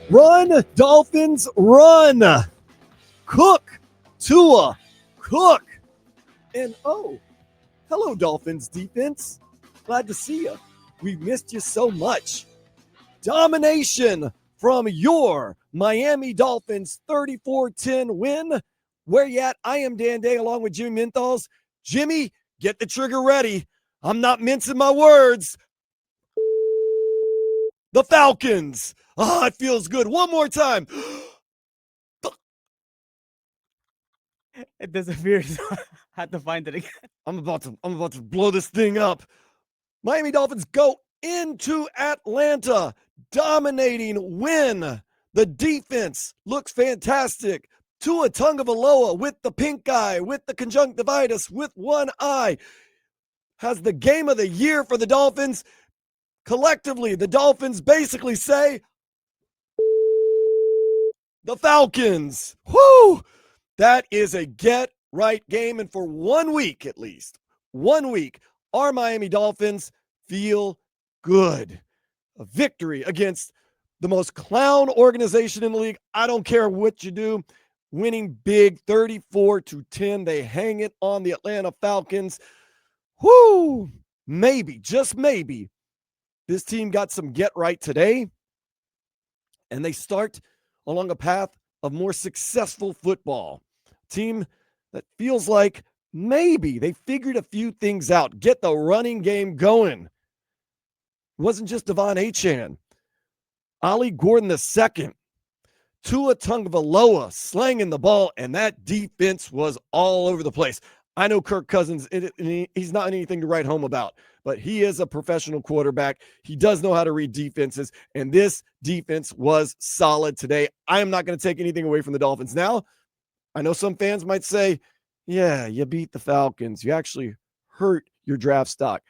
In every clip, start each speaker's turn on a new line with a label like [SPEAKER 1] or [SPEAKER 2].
[SPEAKER 1] Run, Dolphins, run. Cook, Tua, cook. And hello, Dolphins defense. Glad to see you. We missed you so much. Domination from your Miami Dolphins 34-10 win. Where you at? I am Dan Day along with Jimmy Menthols. Jimmy, get the trigger ready. I'm not mincing my words. The Falcons. It feels good. One more time.
[SPEAKER 2] It disappears. I had to find it again.
[SPEAKER 1] I'm about to blow this thing up. Miami Dolphins go into Atlanta, dominating win. The defense looks fantastic. Tua Tagovailoa with the pink eye, with the conjunctivitis, with one eye, has the game of the year for the Dolphins. Collectively, the Dolphins basically say, the Falcons. Whoo! That is a get-right game. And for 1 week at least, 1 week, our Miami Dolphins feel good. A victory against the most clown organization in the league. I don't care what you do. Winning big, 34-10. They hang it on the Atlanta Falcons. Whoo! Maybe, just maybe, this team got some get right today, and they start along a path of more successful football. Team that feels like maybe they figured a few things out. Get the running game going. It wasn't just Devon Achane. Ollie Gordon II, Tua Tagovailoa slanging the ball, and that defense was all over the place. I know Kirk Cousins, he's not anything to write home about, but he is a professional quarterback. He does know how to read defenses, and this defense was solid today. I am not going to take anything away from the Dolphins. Now, I know some fans might say, yeah, you beat the Falcons. You actually hurt your draft stock.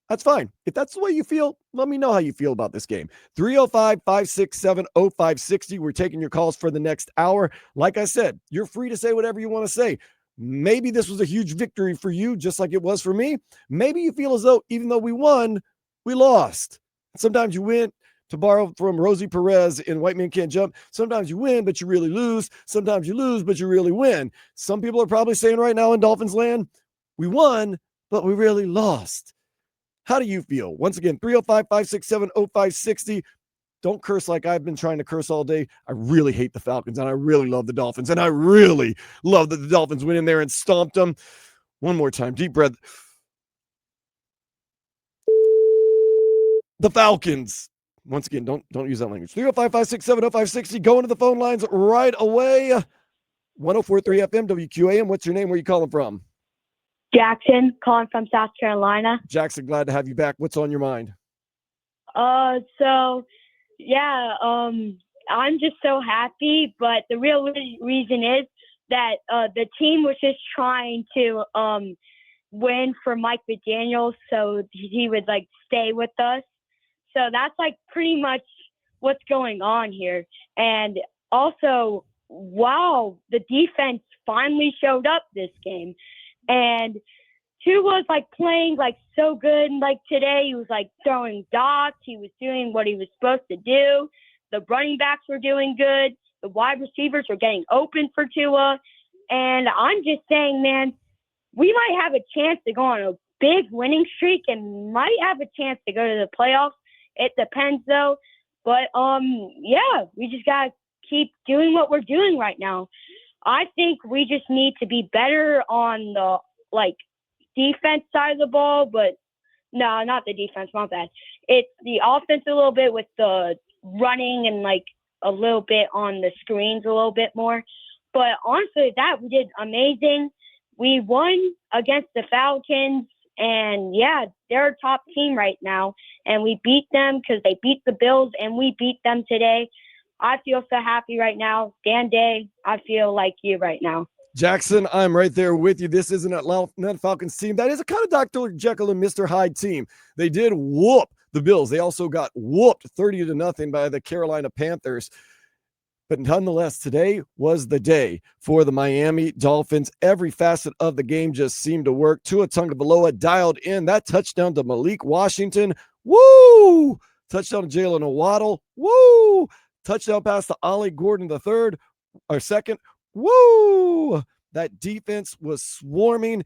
[SPEAKER 1] That's fine. If that's the way you feel, let me know how you feel about this game. 305-567-0560. We're taking your calls for the next hour. Like I said, you're free to say whatever you want to say. Maybe this was a huge victory for you, just like it was for me. Maybe you feel as though even though we won, we lost. Sometimes you win, to borrow from Rosie Perez in White Men Can't Jump. Sometimes you win, but you really lose. Sometimes you lose, but you really win. Some people are probably saying right now in Dolphins land, we won, but we really lost. How do you feel? Once again, 305-567-0560. Don't curse like I've been trying to curse all day. I really hate the Falcons, and I really love the Dolphins, and I really love that the Dolphins went in there and stomped them. One more time, deep breath. The Falcons. Once again, don't use that language. 305-567-0560. Go into the phone lines right away. 104.3 FM, WQAM. What's your name? Where are you calling from?
[SPEAKER 3] Jackson, calling from South Carolina.
[SPEAKER 1] Jackson, glad to have you back. What's on your mind?
[SPEAKER 3] I'm just so happy, but the real reason is that the team was just trying to win for Mike McDaniel so he would stay with us. So that's pretty much what's going on here. And also, wow, the defense finally showed up this game. And Tua was playing so good. Today, he was throwing dots. He was doing what he was supposed to do. The running backs were doing good. The wide receivers were getting open for Tua. And I'm just saying, man, we might have a chance to go on a big winning streak and might have a chance to go to the playoffs. It depends, though. But, we just got to keep doing what we're doing right now. I think we just need to be better on the, defense side of the ball. But, no, not the defense. My bad. It's the offense a little bit with the running and, a little bit on the screens a little bit more. But, honestly, we did amazing. We won against the Falcons. And, they're a top team right now. And we beat them because they beat the Bills, and we beat them today. I feel so happy right now. Dan Day, I feel like you right now.
[SPEAKER 1] Jackson, I'm right there with you. This isn't an Atlanta Falcons team. That is a kind of Dr. Jekyll and Mr. Hyde team. They did whoop the Bills. They also got whooped 30-0 by the Carolina Panthers. But nonetheless, today was the day for the Miami Dolphins. Every facet of the game just seemed to work. Tua Tagovailoa dialed in. That touchdown to Malik Washington. Woo! Touchdown to Jalen Waddle. Woo! touchdown pass to Ollie Gordon the third or second. Woo! That defense was swarming.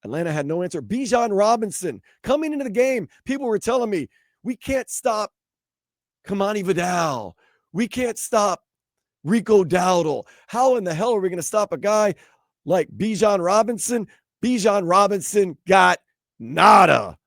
[SPEAKER 1] Atlanta had no answer. Bijan Robinson coming into the game. People were telling me, we can't stop Kamani Vidal. We can't stop Rico Dowdle. How in the hell are we going to stop a guy like Bijan Robinson? Bijan Robinson got nada.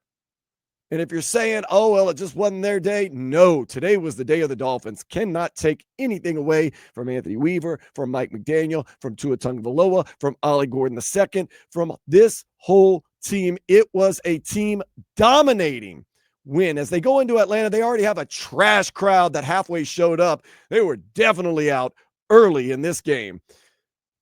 [SPEAKER 1] And if you're saying, oh, well, it just wasn't their day, no, today was the day of the Dolphins. Cannot take anything away from Anthony Weaver, from Mike McDaniel, from Tua Tagovailoa, from Ollie Gordon II, from this whole team. It was a team dominating win. As they go into Atlanta, they already have a trash crowd that halfway showed up. They were definitely out early in this game.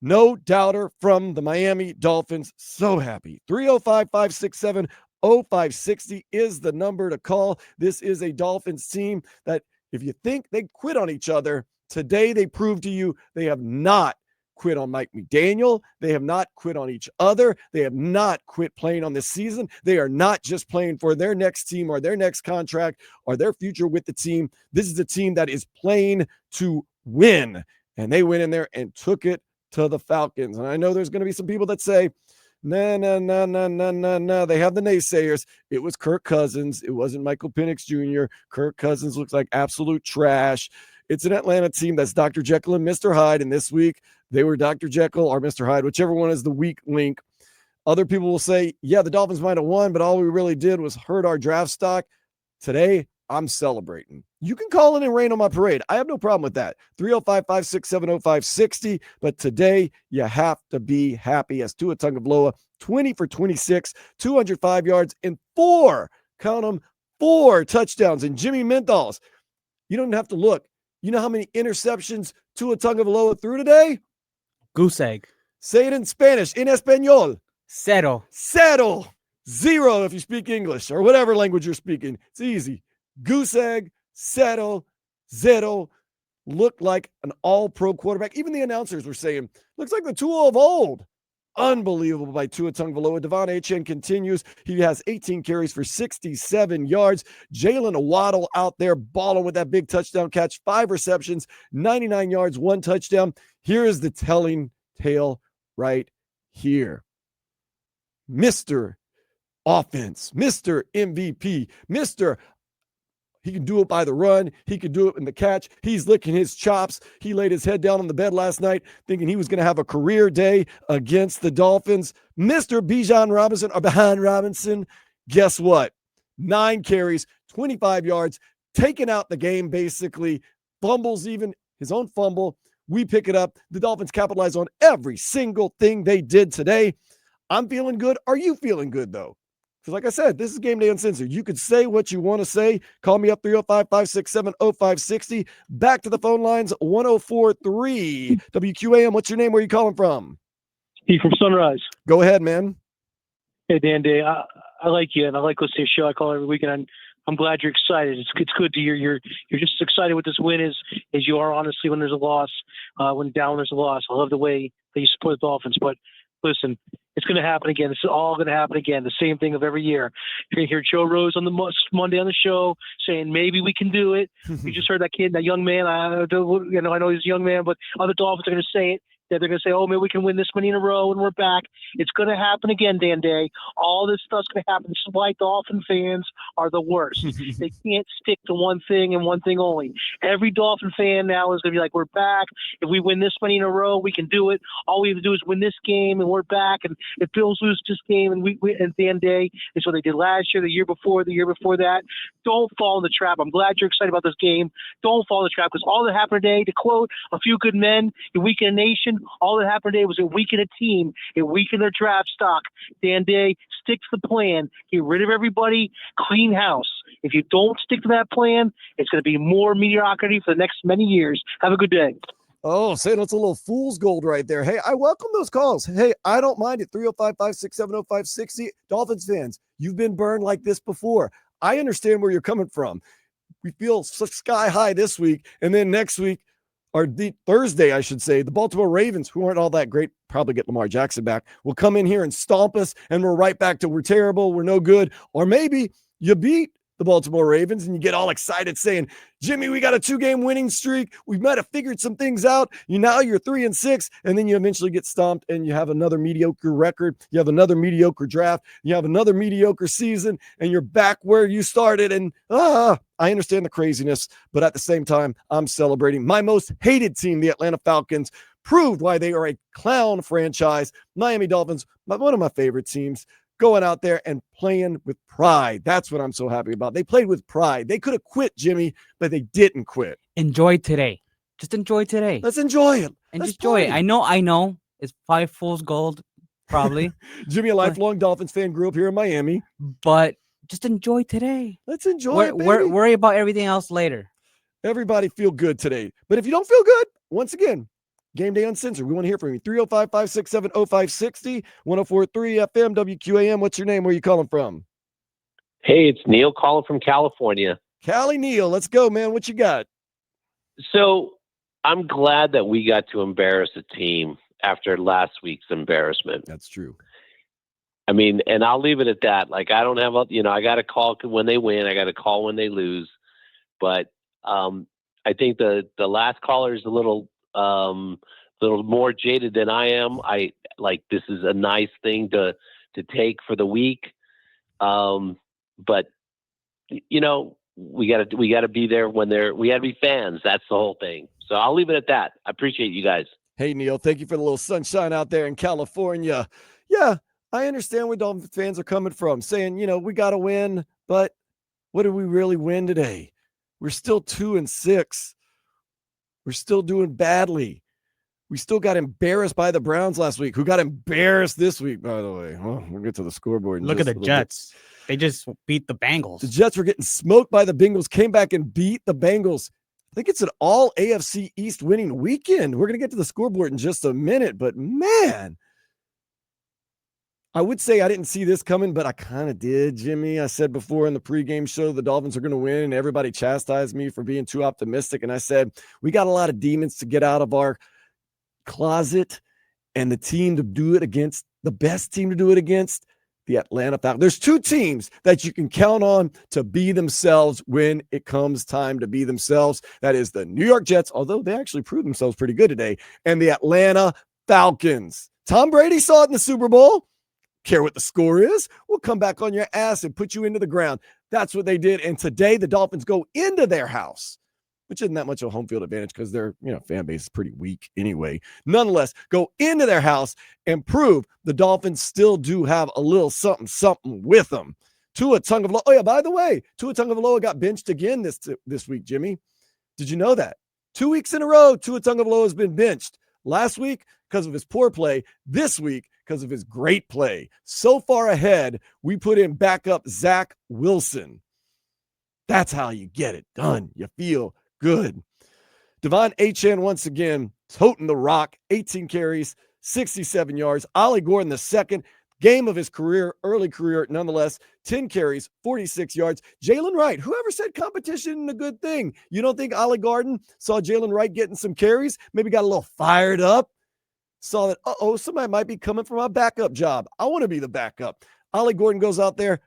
[SPEAKER 1] No doubter from the Miami Dolphins. So happy. 305-567-0560 is the number to call. This is a Dolphins team that, if you think they quit on each other, today they proved to you they have not quit on Mike McDaniel. They have not quit on each other. They have not quit playing on this season. They are not just playing for their next team or their next contract or their future with the team. This is a team that is playing to win. And they went in there and took it to the Falcons. And I know there's going to be some people that say, no. They have the naysayers. It was Kirk Cousins. It wasn't Michael Penix Jr. Kirk Cousins looks like absolute trash. It's an Atlanta team that's Dr. Jekyll and Mr. Hyde. And this week, they were Dr. Jekyll or Mr. Hyde, whichever one is the weak link. Other people will say, yeah, the Dolphins might have won, but all we really did was hurt our draft stock. Today, I'm celebrating. You can call in and rain on my parade. I have no problem with that. 305-567-0560. But today, you have to be happy as Tua Tagovailoa, 20 for 26, 205 yards, and four touchdowns. And Jimmy Menthols, you don't have to look. You know how many interceptions Tua Tagovailoa threw today?
[SPEAKER 2] Goose egg.
[SPEAKER 1] Say it in Spanish. En español.
[SPEAKER 2] Cero.
[SPEAKER 1] Zero if you speak English or whatever language you're speaking. It's easy. Goose egg, zero. Looked like an all-pro quarterback. Even the announcers were saying, looks like the Tua of old. Unbelievable by Tua Tagovailoa. Devon Achane continues. He has 18 carries for 67 yards. Jalen Waddle out there balling with that big touchdown catch. 5 receptions, 99 yards, 1 touchdown. Here is the telling tale right here. Mr. Offense, Mr. MVP, he can do it by the run. He can do it in the catch. He's licking his chops. He laid his head down on the bed last night thinking he was going to have a career day against the Dolphins. Mr. Bijan Robinson, guess what? 9 carries, 25 yards, taking out the game basically. Fumbles even, his own fumble. We pick it up. The Dolphins capitalize on every single thing they did today. I'm feeling good. Are you feeling good, though? Because like I said, this is Game Day Uncensored. You could say what you want to say. Call me up 305-567-0560. Back to the phone lines, 104.3 WQAM. What's your name? Where are you calling from?
[SPEAKER 4] Steve from Sunrise.
[SPEAKER 1] Go ahead, man.
[SPEAKER 4] Hey, Dan Day. I like you, and I like listening to your show. I call every week, and I'm glad you're excited. It's good to hear you're just as excited with this win as you are, honestly, when there's a loss. When down there's a loss. I love the way that you support the Dolphins. But listen, it's going to happen again. It's all going to happen again. The same thing of every year. You're going to hear Joe Rose on the Monday on the show saying maybe we can do it. You just heard that kid, that young man. I know he's a young man, but other Dolphins are going to say it. They're going to say, oh, maybe we can win this many in a row and we're back. It's going to happen again, Dan Day. All this stuff's going to happen. This is why Dolphin fans are the worst. They can't stick to one thing and one thing only. Every Dolphin fan now is going to be like, we're back. If we win this many in a row, we can do it. All we have to do is win this game and we're back. And if Bills lose this game and we and Dan Day, it's what they did last year, the year before that. Don't fall in the trap. I'm glad you're excited about this game. Don't fall in the trap, because all that happened today, to quote a few good men, a weaken a nation, all that happened today was a weaken a team. It weakened their draft stock. Dan Day, stick to the plan. Get rid of everybody. Clean house. If you don't stick to that plan, it's going to be more mediocrity for the next many years. Have a good day.
[SPEAKER 1] Oh, saying it's a little fool's gold right there. Hey, I welcome those calls. Hey, I don't mind it. 305-567-0560. Dolphins fans, you've been burned like this before. I understand where you're coming from. We feel sky high this week, and then next week, or the Thursday, I should say, the Baltimore Ravens, who aren't all that great, probably get Lamar Jackson back, will come in here and stomp us, and we're right back to we're terrible, we're no good. Or maybe you beat the Baltimore Ravens, and you get all excited saying, Jimmy, we got a 2-game winning streak. We might have figured some things out. Now you're 3-6, and then you eventually get stomped and you have another mediocre record. You have another mediocre draft. You have another mediocre season, and you're back where you started. And I understand the craziness, but at the same time, I'm celebrating. My most hated team, the Atlanta Falcons, proved why they are a clown franchise. Miami Dolphins, one of my favorite teams, going out there and playing with pride. That's what I'm so happy about. They played with pride. They could have quit, Jimmy, but they didn't quit.
[SPEAKER 2] Enjoy today. Just enjoy today.
[SPEAKER 1] Let's enjoy it.
[SPEAKER 2] And
[SPEAKER 1] Let's
[SPEAKER 2] just enjoy
[SPEAKER 1] play.
[SPEAKER 2] it. I know. It's 5 fool's gold, probably.
[SPEAKER 1] Jimmy, a lifelong Dolphins fan, grew up here in Miami.
[SPEAKER 2] But just enjoy today.
[SPEAKER 1] Let's enjoy it, baby.
[SPEAKER 2] Worry about everything else later.
[SPEAKER 1] Everybody feel good today. But if you don't feel good, once again, Game Day Uncensored. We want to hear from you. 305-567-0560, 104.3 FM, WQAM. What's your name? Where are you calling from?
[SPEAKER 5] Hey, it's Neil calling from California.
[SPEAKER 1] Cali Neil. Let's go, man. What you got?
[SPEAKER 5] So I'm glad that we got to embarrass a team after last week's embarrassment.
[SPEAKER 1] That's true.
[SPEAKER 5] I mean, and I'll leave it at that. Like, I don't have I got to call when they win. I got to call when they lose. But I think the last caller is a little more jaded than I am. This is a nice thing to take for the week. But we got to be there when we got to be fans. That's the whole thing. So I'll leave it at that. I appreciate you guys.
[SPEAKER 1] Hey, Neil, thank you for the little sunshine out there in California. Yeah, I understand where Dolphins fans are coming from, saying, we got to win, but what did we really win today? We're still 2-6. We're still doing badly. We still got embarrassed by the Browns last week, who got embarrassed this week, by the way. Well, we'll get to the scoreboard.
[SPEAKER 2] Look at the Jets. They just beat the Bengals.
[SPEAKER 1] The Jets were getting smoked by the Bengals, came back and beat the Bengals. I think it's an all AFC East winning weekend. We're going to get to the scoreboard in just a minute, but man, I would say I didn't see this coming, but I kind of did, Jimmy. I said before in the pregame show the Dolphins are going to win, and everybody chastised me for being too optimistic. And I said, we got a lot of demons to get out of our closet, and the team to do it against, the best team to do it against, the Atlanta Falcons. There's 2 teams that you can count on to be themselves when it comes time to be themselves. That is the New York Jets, although they actually proved themselves pretty good today, and the Atlanta Falcons. Tom Brady saw it in the Super Bowl. Care what the score is? We'll come back on your ass and put you into the ground. That's what they did. And today the Dolphins go into their house, which isn't that much of a home field advantage because their fan base is pretty weak anyway. Nonetheless, go into their house and prove the Dolphins still do have a little something with them. Tua Tagovailoa. Oh yeah, by the way, Tua Tagovailoa got benched again this week, Jimmy. Did you know that? 2 weeks in a row, Tua Tagovailoa has been benched. Last week because of his poor play. This week because of his great play. So far ahead, we put in backup Zach Wilson. That's how you get it done. You feel good. Devon Achane once again toting the rock, 18 carries, 67 yards. Ollie Gordon, the second game of his career, early career, nonetheless, 10 carries, 46 yards. Jalen Wright, whoever said competition isn't a good thing? You don't think Ollie Gordon saw Jalen Wright getting some carries, maybe got a little fired up, saw that, somebody might be coming for my backup job. I want to be the backup. Ollie Gordon goes out there,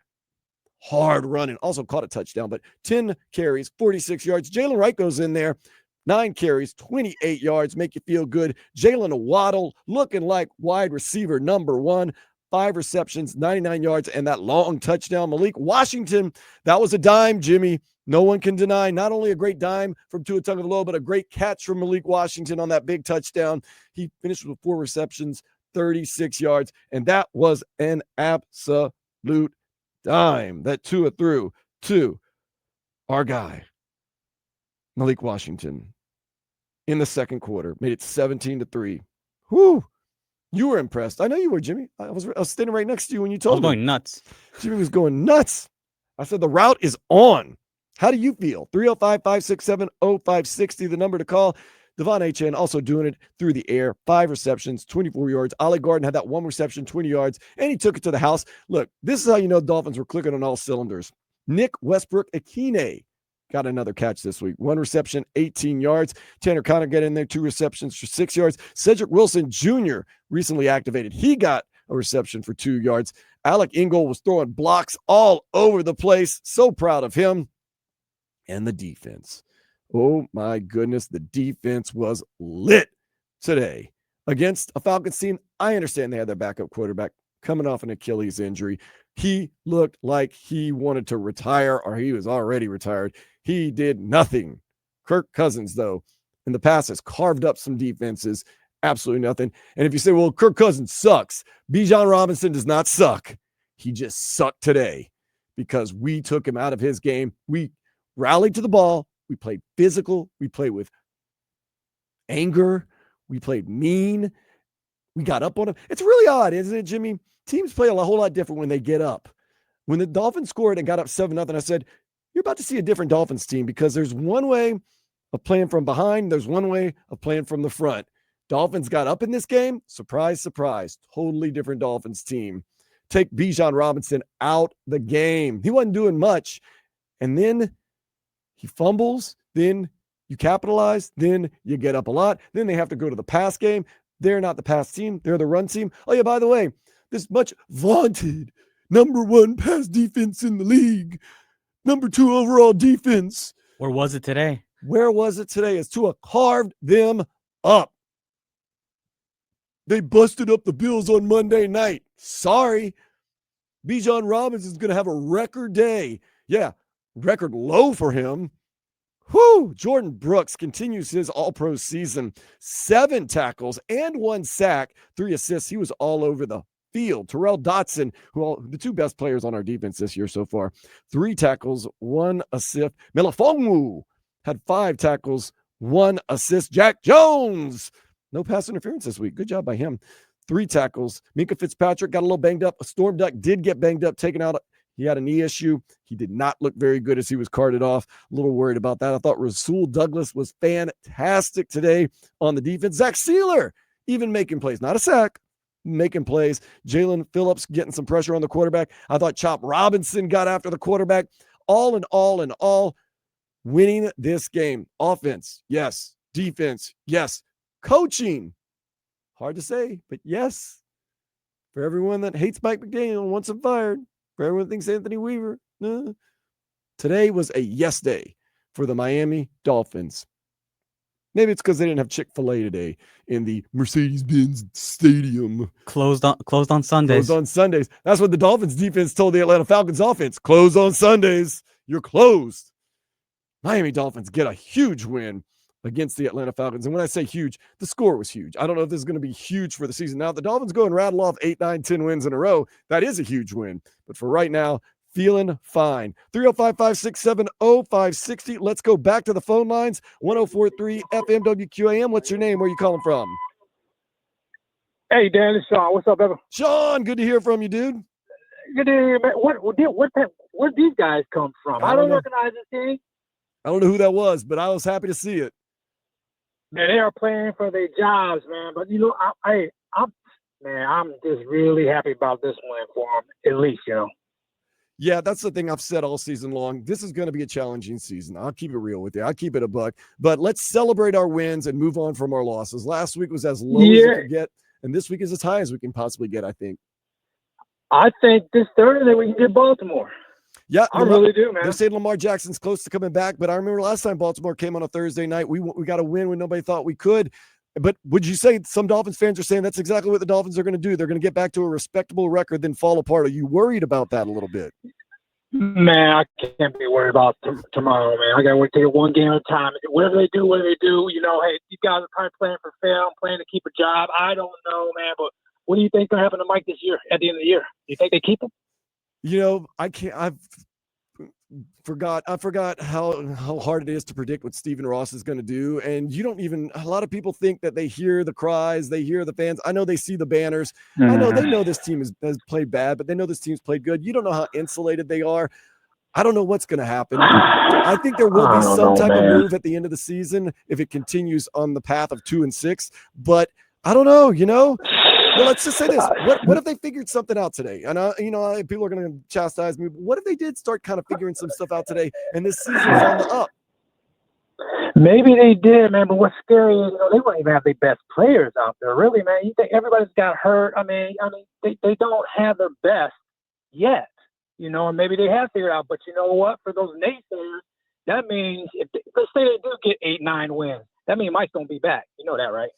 [SPEAKER 1] hard running, also caught a touchdown, but 10 carries, 46 yards. Jalen Wright goes in there, 9 carries, 28 yards, make you feel good. Jalen Waddle looking like wide receiver number 1, 5 receptions, 99 yards, and that long touchdown. Malik Washington, that was a dime, Jimmy. No one can deny not only a great dime from Tua Tagovailoa, but a great catch from Malik Washington on that big touchdown. He finished with 4 receptions, 36 yards, and that was an absolute dime that Tua threw to our guy, Malik Washington, in the second quarter. Made it 17-3. Whoo! You were impressed. I know you were, Jimmy. I was standing right next to you when you told me.
[SPEAKER 2] I was going nuts.
[SPEAKER 1] Jimmy was going nuts. I said, the route is on. How do you feel? 305-567-0560, the number to call. Devon Achane also doing it through the air. 5 receptions, 24 yards. Ollie Gordon had that 1 reception, 20 yards, and he took it to the house. Look, this is how you know Dolphins were clicking on all cylinders. Nick Westbrook-Akine got another catch this week. 1 reception, 18 yards. Tanner Conner got in there, 2 receptions for 6 yards. Cedric Wilson Jr. recently activated. He got a reception for 2 yards. Alec Ingold was throwing blocks all over the place. So proud of him. And the defense. Oh, my goodness. The defense was lit today against a Falcons team. I understand they had their backup quarterback coming off an Achilles injury. He looked like he wanted to retire, or he was already retired. He did nothing. Kirk Cousins, though, in the past has carved up some defenses. Absolutely nothing. And if you say, well, Kirk Cousins sucks, Bijan Robinson does not suck. He just sucked today because we took him out of his game. We rallied to the ball. We played physical. We played with anger. We played mean. We got up on him. It's really odd, isn't it, Jimmy? Teams play a whole lot different when they get up. When the Dolphins scored and got up 7-0, I said, you're about to see a different Dolphins team because there's one way of playing from behind. There's one way of playing from the front. Dolphins got up in this game. Surprise, surprise. Totally different Dolphins team. Take Bijan Robinson out the game. He wasn't doing much. And then he fumbles. Then you capitalize. Then you get up a lot. Then they have to go to the pass game. They're not the pass team. They're the run team. Oh, yeah, by the way, this much vaunted number 1 pass defense in the league. Number 2 overall defense.
[SPEAKER 2] Where was it today?
[SPEAKER 1] Where was it today? As Tua carved them up. They busted up the Bills on Monday night. Sorry. Bijan Robinson is going to have a record day. Yeah, record low for him. Whew. Jordan Brooks continues his all-pro season. 7 tackles and 1 sack, 3 assists. He was all over the field. Terrell Dotson, the 2 best players on our defense this year so far. 3 tackles, 1 assist. Melifonwu had 5 tackles, 1 assist. Jack Jones, no pass interference this week. Good job by him. 3 tackles. Minka Fitzpatrick got a little banged up. Storm Duck did get banged up, taken out. He had a knee issue. He did not look very good as he was carted off. A little worried about that. I thought Rasul Douglas was fantastic today on the defense. Zach Sealer even making plays. Not a sack, making plays. Jalen Phillips getting some pressure on the quarterback. I thought Chop Robinson got after the quarterback. All in all, winning this game. Offense, yes. Defense, yes. Coaching, hard to say, but yes. For everyone that hates Mike McDaniel and wants him fired, for everyone that thinks Anthony Weaver, today was a yes day for the Miami Dolphins. Maybe it's because they didn't have Chick-fil-A today in the Mercedes-Benz Stadium.
[SPEAKER 2] Closed on Sundays.
[SPEAKER 1] Closed on Sundays. That's what the Dolphins defense told the Atlanta Falcons offense. Closed on Sundays. You're closed. Miami Dolphins get a huge win against the Atlanta Falcons. And when I say huge, the score was huge. I don't know if this is going to be huge for the season. Now, if the Dolphins go and rattle off 8, 9, 10 wins in a row, that is a huge win. But for right now, feeling fine. 305-567-0560. Let's go back to the phone lines. 104.3 FM WQAM. What's your name? Where are you calling from?
[SPEAKER 6] Hey, Dan, it's Sean. What's up, brother?
[SPEAKER 1] Sean, good to hear from you, dude.
[SPEAKER 6] Good to hear you, man. Where these guys come from? I don't recognize this team.
[SPEAKER 1] I don't know who that was, but I was happy to see it.
[SPEAKER 6] Man, they are playing for their jobs, man. But you know, I'm just really happy about this win for them. At least, you know.
[SPEAKER 1] Yeah, that's the thing I've said all season long. This is going to be a challenging season. I'll keep it real with you. I'll keep it a buck. But let's celebrate our wins and move on from our losses. Last week was as low as we could get, and this week is as high as we can possibly get, I think.
[SPEAKER 6] I think this Thursday we can get Baltimore.
[SPEAKER 1] Yeah,
[SPEAKER 6] I really do, man.
[SPEAKER 1] They're saying Lamar Jackson's close to coming back, but I remember last time Baltimore came on a Thursday night, we got a win when nobody thought we could. But would you say some Dolphins fans are saying that's exactly what the Dolphins are going to do? They're going to get back to a respectable record, then fall apart. Are you worried about that a little bit?
[SPEAKER 6] Man, I can't be worried about tomorrow, man. I got to wait to get one game at a time. Whatever they do, you know, hey, you guys are probably playing for fair. I'm playing to keep a job. I don't know, man, but what do you think going to happen to Mike this year at the end of the year? You think they keep him?
[SPEAKER 1] You know, I forgot how hard it is to predict what Stephen Ross is going to do. And a lot of people think that they hear the cries, they hear the fans. I know they see the banners. I know they know this team has played bad, but they know this team's played good. You don't know how insulated they are. I don't know what's going to happen. I think there will be some type of move at the end of the season if it continues on the path of 2-6, but I don't know, you know. Well, let's just say this. What if they figured something out today? And, people are going to chastise me. But what if they did start kind of figuring some stuff out today and this season is on the up?
[SPEAKER 6] Maybe they did, man. But what's scary is, they wouldn't even have their best players out there, really, man. You think everybody's got hurt? I mean, they don't have their best yet, and maybe they have figured out. But you know what? For those naysayers, that means let's say they do get 8-9 wins. That means Mike's gonna be back. You know that, right?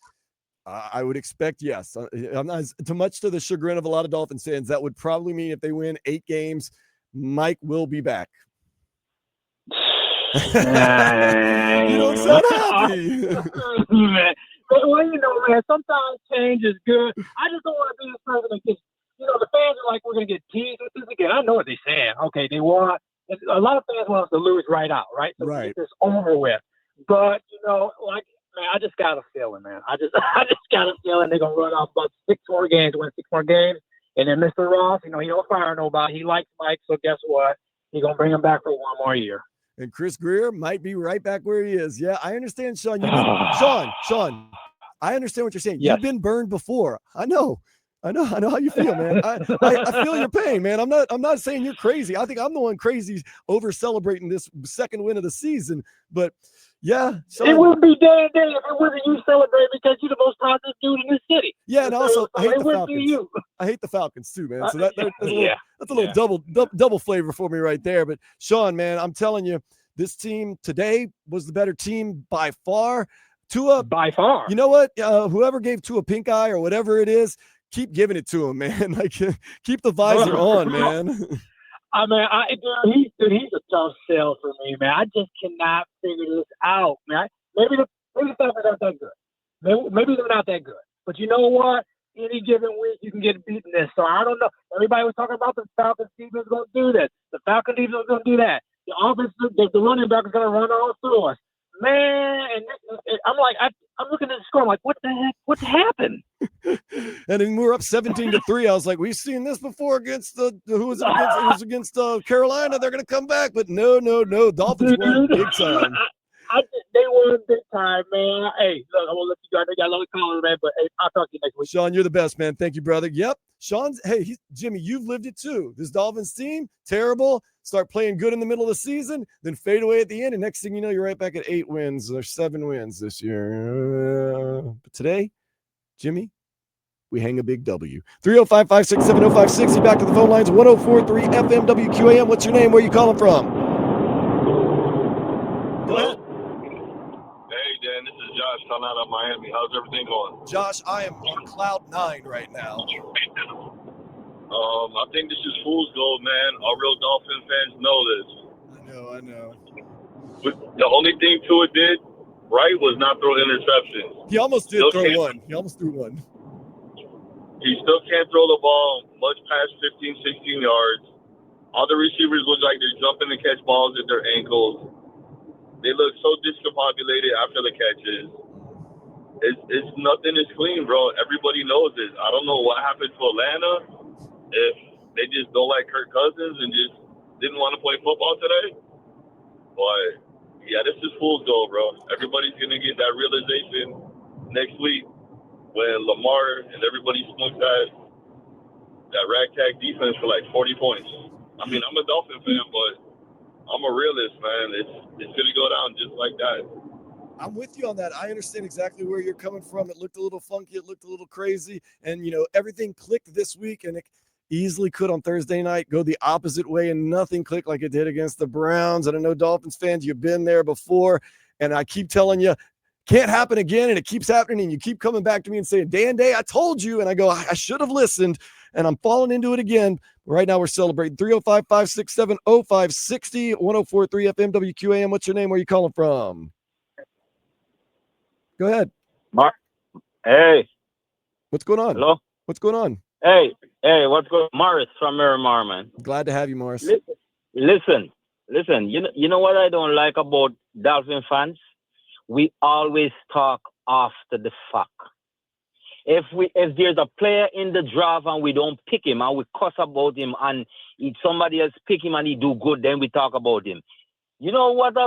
[SPEAKER 1] I would expect yes. I'm not too much to the chagrin of a lot of Dolphins fans. That would probably mean if they win 8 games, Mike will be back. You don't sound happy.
[SPEAKER 6] Man. Well, man, sometimes change is good. I just don't want to be this person that gets, the fans are like, we're going to get teased with this again. I know what they're saying. Okay, they want, a lot of fans want us to lose right out, right? So
[SPEAKER 1] right.
[SPEAKER 6] Get this over with. But, man, I just got a feeling, man. I just got a feeling they're going to run off about 6 more games, win 6 more games. And then Mr. Ross, he don't fire nobody. He likes Mike, so guess what? He's going to bring him back for 1 more year.
[SPEAKER 1] And Chris Greer might be right back where he is. Yeah, I understand, Sean. Sean, I understand what you're saying.
[SPEAKER 6] Yes.
[SPEAKER 1] You've been burned before. I know how you feel, man. I feel your pain, man. I'm not saying you're crazy. I think I'm the one crazy over celebrating this second win of the season. But yeah, Sean,
[SPEAKER 6] it would be day if it wasn't you celebrating because you're the most positive dude in this city.
[SPEAKER 1] Yeah, and also I hate the Falcons.
[SPEAKER 6] Be you.
[SPEAKER 1] I hate the Falcons too, man. So that's a little double flavor for me right there. But Sean, man, I'm telling you, this team today was the better team by far. Tua,
[SPEAKER 6] by far. You
[SPEAKER 1] know what? Whoever gave Tua pink eye or whatever it is, keep giving it to him, man. Like keep the visor on, man.
[SPEAKER 6] I mean, he's a tough sell for me, man. I just cannot figure this out, man. Maybe the Falcons aren't that good. Maybe they're not that good. But you know what? Any given week, you can get beaten this. So I don't know. Everybody was talking about the Falcons defense going to do this. The Falcons defense is going to do that. The offense, the running back is going to run all through us. Man, and I'm like, I'm looking at the score. I'm like, what the heck? What's happened?
[SPEAKER 1] And then we were up 17-3. I was like, we've seen this before against who was it against? It was against Carolina. They're going to come back, but no. Dolphins won big time.
[SPEAKER 6] They won big time, man. Hey, look, I won't let you go. They got a lot of callers, man. But hey, I'll talk to you next week.
[SPEAKER 1] Sean, you're the best, man. Thank you, brother. Yep. Sean's. Hey, Jimmy, you've lived it too. This Dolphins team, terrible. Start playing good in the middle of the season, then fade away at the end, and next thing you know, you're right back at 8 wins or 7 wins this year. But today, Jimmy, we hang a big W. 305-567-0560. Back to the phone lines. 104.3 FM WQAM. What's your name? Where are you calling from? Go ahead.
[SPEAKER 7] Hey, Dan. This is Josh calling out of Miami. How's everything going?
[SPEAKER 1] Josh, I am on cloud 9 right now.
[SPEAKER 7] I think this is fool's gold, man. Our real Dolphin fans know this.
[SPEAKER 1] I know.
[SPEAKER 7] But the only thing Tua did right was not throw interceptions.
[SPEAKER 1] He almost did throw one. He almost threw one.
[SPEAKER 7] He still can't throw the ball much past 15, 16 yards. All the receivers look like they're jumping to catch balls at their ankles. They look so discombobulated after the catches. It's nothing is clean, bro. Everybody knows this. I don't know what happened to Atlanta. If they just don't like Kirk Cousins and just didn't want to play football today. But, yeah, this is fool's gold, bro. Everybody's going to get that realization next week when Lamar and everybody smokes that ragtag defense for like 40 points. I mean, I'm a Dolphin fan, but I'm a realist, man. It's going to go down just like that.
[SPEAKER 1] I'm with you on that. I understand exactly where you're coming from. It looked a little funky. It looked a little crazy. And, everything clicked this week, and it easily could on Thursday night go the opposite way, and nothing clicked like it did against the Browns. And I know Dolphins fans, you've been there before, and I keep telling you, can't happen again, and it keeps happening, and you keep coming back to me and saying, Dan Day, I told you, and I go, I should have listened, and I'm falling into it again. Right now we're celebrating 305-567-0560, 104.3 FM WQAM. What's your name? Where are you calling from? Go ahead.
[SPEAKER 8] Mark. Hey.
[SPEAKER 1] What's going on?
[SPEAKER 8] Hello?
[SPEAKER 1] What's going on?
[SPEAKER 8] Hey, what's going on? Morris from Miramar, man.
[SPEAKER 1] Glad to have you, Morris.
[SPEAKER 8] Listen. You know what I don't like about Dolphin fans? We always talk after the fact. If there's a player in the draft and we don't pick him and we cuss about him and if somebody else pick him and he do good, then we talk about him. You know what I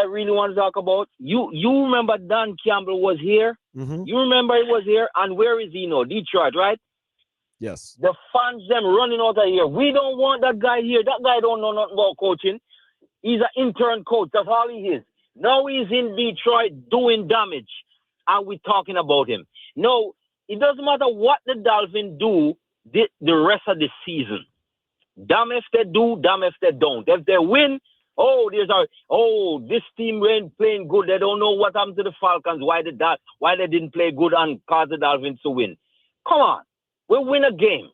[SPEAKER 8] really want to talk about? You remember Dan Campbell was here?
[SPEAKER 1] Mm-hmm.
[SPEAKER 8] You remember he was here? And where is he now? Detroit, right?
[SPEAKER 1] Yes.
[SPEAKER 8] The fans, them running out of here. We don't want that guy here. That guy don't know nothing about coaching. He's an intern coach. That's all he is. Now he's in Detroit doing damage, and we're talking about him. No, it doesn't matter what the Dolphins do the rest of the season. Damn if they do, damn if they don't. If they win, this team ain't playing good. They don't know what happened to the Falcons, why they didn't play good and cause the Dolphins to win. Come on, we win a game.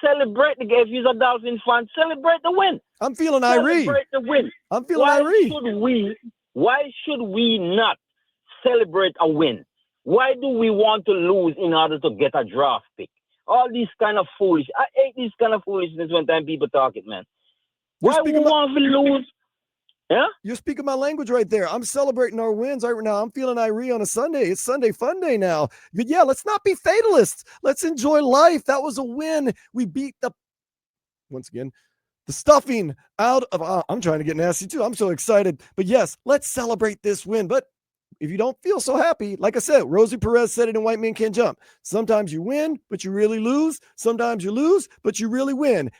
[SPEAKER 8] Celebrate the game. If you're a Dolphins fan, celebrate the win.
[SPEAKER 1] I'm feeling Irie.
[SPEAKER 8] Celebrate the win.
[SPEAKER 1] I'm feeling Irie.
[SPEAKER 8] Why should we not celebrate a win? Why do we want to lose in order to get a draft pick? All these kind of foolish. I hate this kind of foolishness when time people talk it, man. Why we want to lose? Yeah?
[SPEAKER 1] You're speaking my language right there. I'm celebrating our wins right now. I'm feeling Irie on a Sunday. It's Sunday Fun Day now. But yeah, let's not be fatalists. Let's enjoy life. That was a win. We beat the stuffing out of, I'm trying to get nasty too. I'm so excited. But yes, let's celebrate this win. But if you don't feel so happy, like I said, Rosie Perez said it in White Men Can't Jump. Sometimes you win, but you really lose. Sometimes you lose, but you really win.